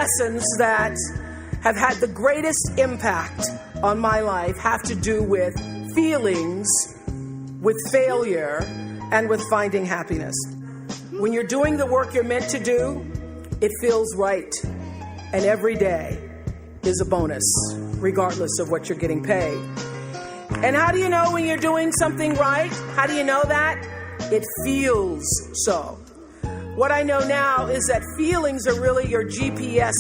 lessons that have had the greatest impact on my life have to do with feelings, with failure, and with finding happiness. When you're doing the work you're meant to do, it feels right. And every day is a bonus, regardless of what you're getting paid. And how do you know when you're doing something right? How do you know that? It feels so. What I know now is that feelings are really your GPS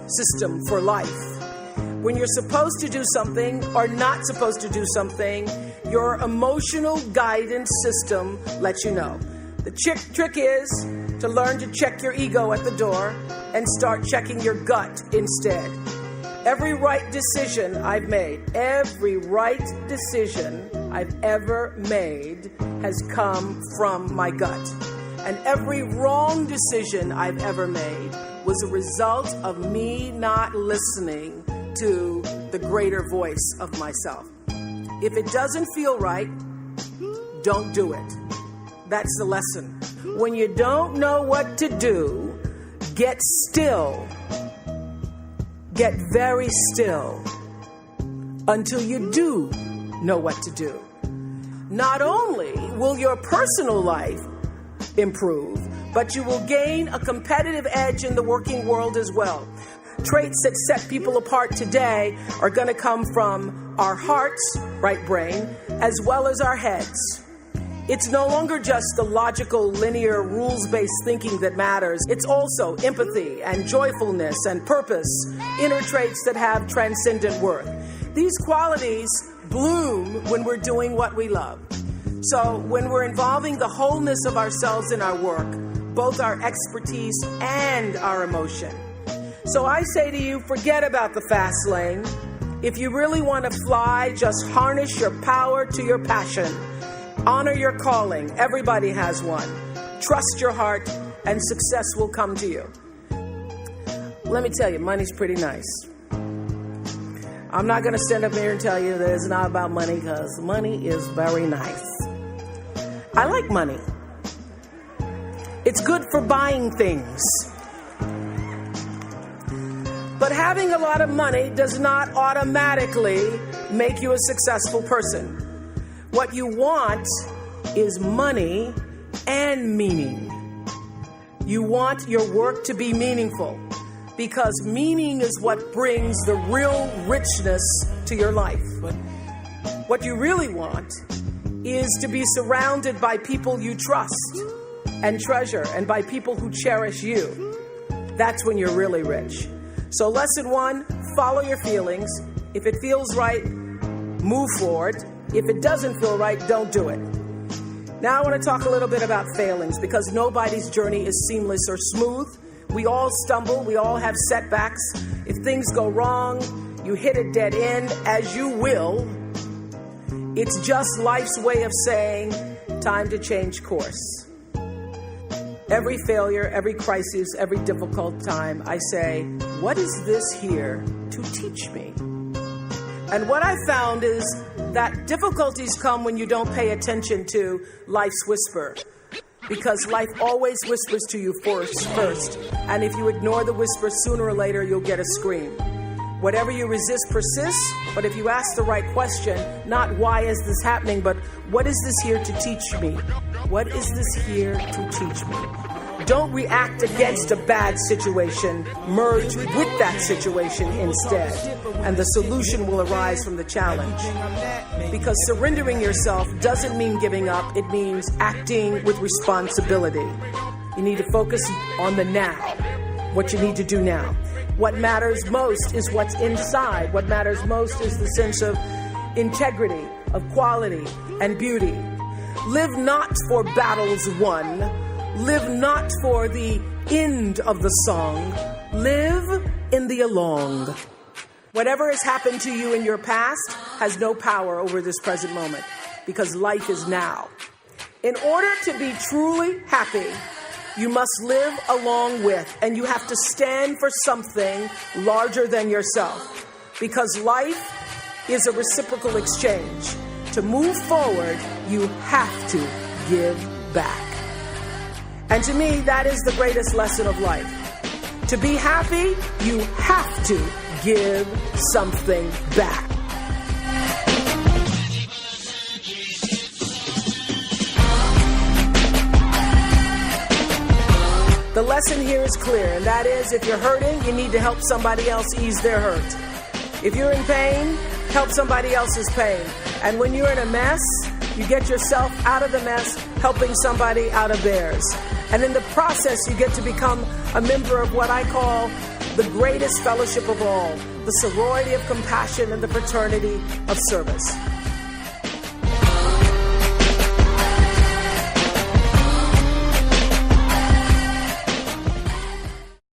system for life. When you're supposed to do something or not supposed to do something, your emotional guidance system lets you know. The trick is to learn to check your ego at the door and start checking your gut instead. Every right decision I've made, every right decision I've ever made has come from my gut. And every wrong decision I've ever made was a result of me not listening to the greater voice of myself. If it doesn't feel right, don't do it. That's the lesson. When you don't know what to do, get still. Get very still until you do know what to do. Not only will your personal life improve, but you will gain a competitive edge in the working world as well. Traits that set people apart today are going to come from our hearts, right brain, as well as our heads. It's no longer just the logical, linear, rules-based thinking that matters. It's also empathy and joyfulness and purpose, inner traits that have transcendent worth. These qualities bloom when we're doing what we love. So when we're involving the wholeness of ourselves in our work, both our expertise and our emotion. So I say to you, forget about the fast lane. If you really want to fly, just harness your power to your passion. Honor your calling. Everybody has one. Trust your heart, and success will come to you. Let me tell you, money's pretty nice. I'm not going to stand up here and tell you that it's not about money, because money is very nice. I like money. It's good for buying things. But having a lot of money does not automatically make you a successful person. What you want is money and meaning. You want your work to be meaningful, because meaning is what brings the real richness to your life. What you really want is to be surrounded by people you trust and treasure, and by people who cherish you. That's when you're really rich. So lesson 1, follow your feelings. If it feels right, move forward. If it doesn't feel right, don't do it. Now I want to talk a little bit about failings, because nobody's journey is seamless or smooth. We all stumble. We all have setbacks. If things go wrong, you hit a dead end, as you will. It's just life's way of saying, time to change course. Every failure, every crisis, every difficult time, I say, what is this here to teach me? And what I found is that difficulties come when you don't pay attention to life's whisper, because life always whispers to you first. And if you ignore the whisper, sooner or later, you'll get a scream. Whatever you resist persists, but if you ask the right question, not why is this happening, but what is this here to teach me? What is this here to teach me? Don't react against a bad situation. Merge with that situation instead, and the solution will arise from the challenge. Because surrendering yourself doesn't mean giving up. It means acting with responsibility. You need to focus on the now, what you need to do now. What matters most is what's inside. What matters most is the sense of integrity, of quality, and beauty. Live not for battles won. Live not for the end of the song. Live in the along. Whatever has happened to you in your past has no power over this present moment, because life is now. In order to be truly happy, you must live along with, and you have to stand for something larger than yourself, because life is a reciprocal exchange. To move forward, you have to give back. And to me, that is the greatest lesson of life. To be happy, you have to give something back. The lesson here is clear, and that is, if you're hurting, you need to help somebody else ease their hurt. If you're in pain, help somebody else's pain. And when you're in a mess, you get yourself out of the mess, helping somebody out of theirs. And in the process, you get to become a member of what I call the greatest fellowship of all, the sorority of compassion and the fraternity of service.